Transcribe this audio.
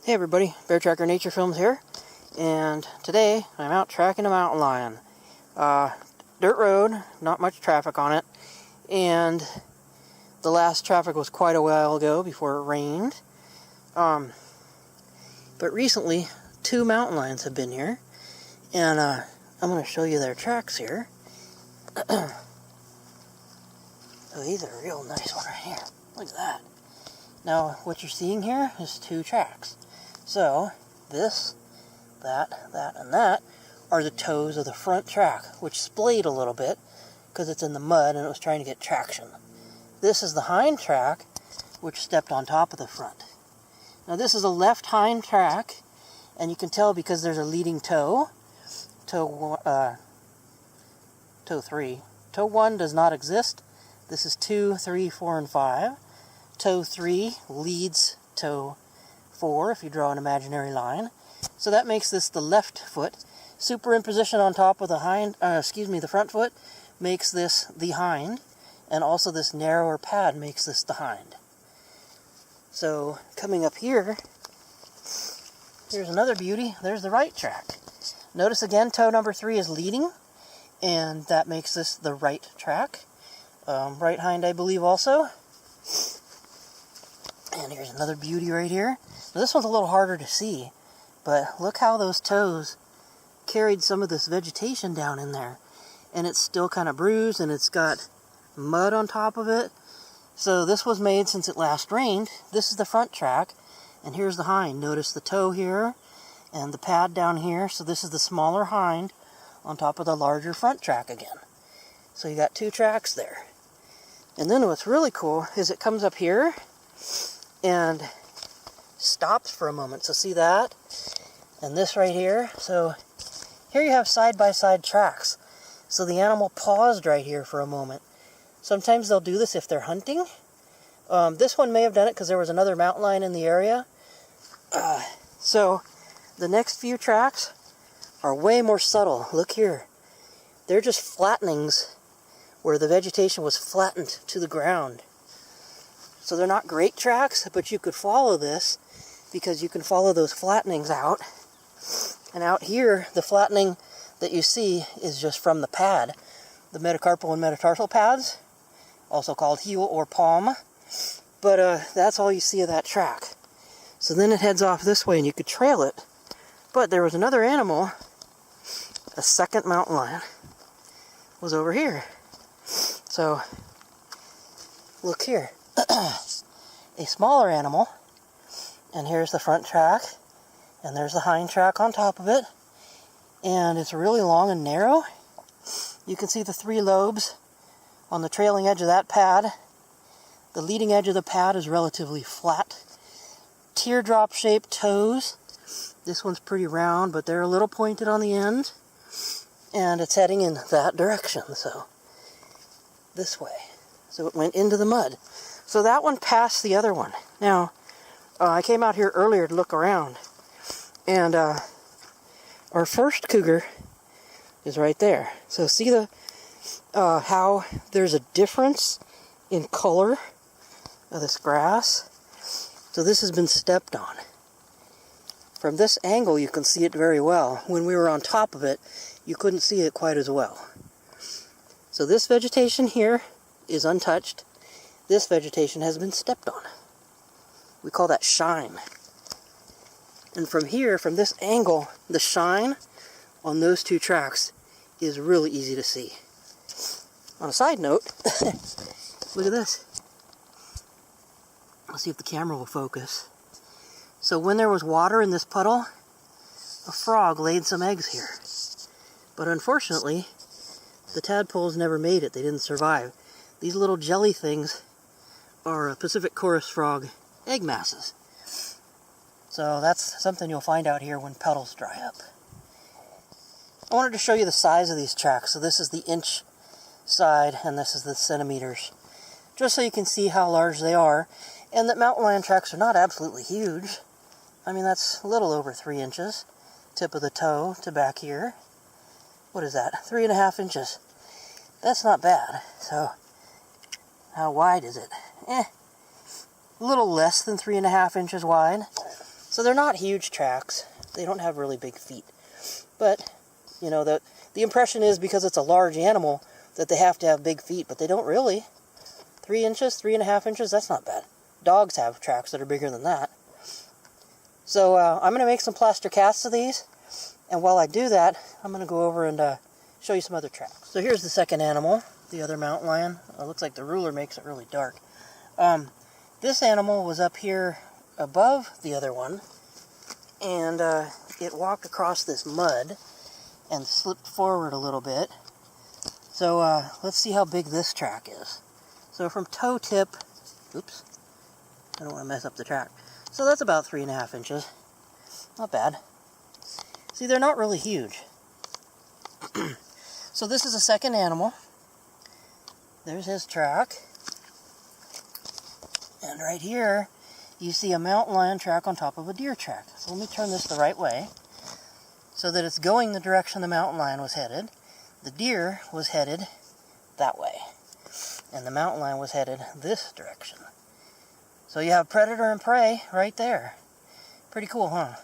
Hey everybody, Bear Tracker Nature Films here, and today I'm out tracking a mountain lion. Dirt road, not much traffic on it, and the last traffic was quite a while ago before it rained. But recently, 2 mountain lions have been here, and I'm going to show you their tracks here. Oh, these are a real nice one right here. Look at that. Now, what you're seeing here is 2 tracks. So, this, that, and that are the toes of the front track, which splayed a little bit because it's in the mud and it was trying to get traction. This is the hind track, which stepped on top of the front. Now, this is a left hind track, and you can tell because there's a leading toe. Toe 3. Toe 1 does not exist. This is 2, 3, 4, and 5. Toe 3 leads toe 4 if you draw an imaginary line. So that makes this the left foot. Superimposition on top of the the front foot makes this the hind, and also this narrower pad makes this the hind. So coming up here, here's another beauty. There's the right track. Notice again, toe number 3 is leading, and that makes this the right track. Right hind, I believe, also. And here's another beauty right here. Now, this one's a little harder to see, but look how those toes carried some of this vegetation down in there. And it's still kind of bruised, and it's got mud on top of it. So this was made since it last rained. This is the front track, and here's the hind. Notice the toe here and the pad down here. So this is the smaller hind on top of the larger front track again. So you got 2 tracks there. And then what's really cool is it comes up here and stops for a moment. So see that? And this right here. So here you have side-by-side tracks. So the animal paused right here for a moment. Sometimes they'll do this if they're hunting. This one may have done it because there was another mountain lion in the area. So the next few tracks are way more subtle. Look here. They're just flattenings where the vegetation was flattened to the ground. So they're not great tracks, but you could follow this because you can follow those flattenings out. And out here, the flattening that you see is just from the pad. The metacarpal and metatarsal pads, also called heel or palm. But that's all you see of that track. So then it heads off this way and you could trail it. But there was another animal, a second mountain lion, was over here. So, look here. A smaller animal, and here's the front track, and there's the hind track on top of it, and it's really long and narrow. You can see the 3 lobes on the trailing edge of that pad. The leading edge of the pad is relatively flat. Teardrop shaped toes. This one's pretty round, but they're a little pointed on the end, and it's heading in that direction, so this way. So it went into the mud. So that one passed the other one. Now, I came out here earlier to look around, and our first cougar is right there. So see the how there's a difference in color of this grass? So this has been stepped on. From this angle, you can see it very well. When we were on top of it, you couldn't see it quite as well. So this vegetation here is untouched. This vegetation has been stepped on. We call that shine. And from here, from this angle, the shine on those 2 tracks is really easy to see. On a side note, look at this. Let's see if the camera will focus. So when there was water in this puddle, a frog laid some eggs here. But unfortunately, the tadpoles never made it. They didn't survive. These little jelly things are Pacific chorus frog egg masses. So that's something you'll find out here when puddles dry up. I wanted to show you the size of these tracks. So this is the inch side and this is the centimeters. Just so you can see how large they are. And that mountain lion tracks are not absolutely huge. I mean, that's a little over 3 inches. Tip of the toe to back here. What is that? 3.5 inches. That's not bad. So how wide is it? A little less than 3.5 inches wide. So they're not huge tracks. They don't have really big feet. But, you know, the impression is because it's a large animal that they have to have big feet, but they don't really. 3 inches, 3.5 inches, that's not bad. Dogs have tracks that are bigger than that. So I'm going to make some plaster casts of these, and while I do that, I'm going to go over and show you some other tracks. So here's the second animal, the other mountain lion. It looks like the ruler makes it really dark. This animal was up here above the other one, and it walked across this mud and slipped forward a little bit. So let's see how big this track is. So from toe tip, oops, I don't want to mess up the track. So that's about 3.5 inches. Not bad. See, they're not really huge. So this is a second animal. There's his track. And right here, you see a mountain lion track on top of a deer track. So let me turn this the right way so that it's going the direction the mountain lion was headed. The deer was headed that way. And the mountain lion was headed this direction. So you have predator and prey right there. Pretty cool, huh?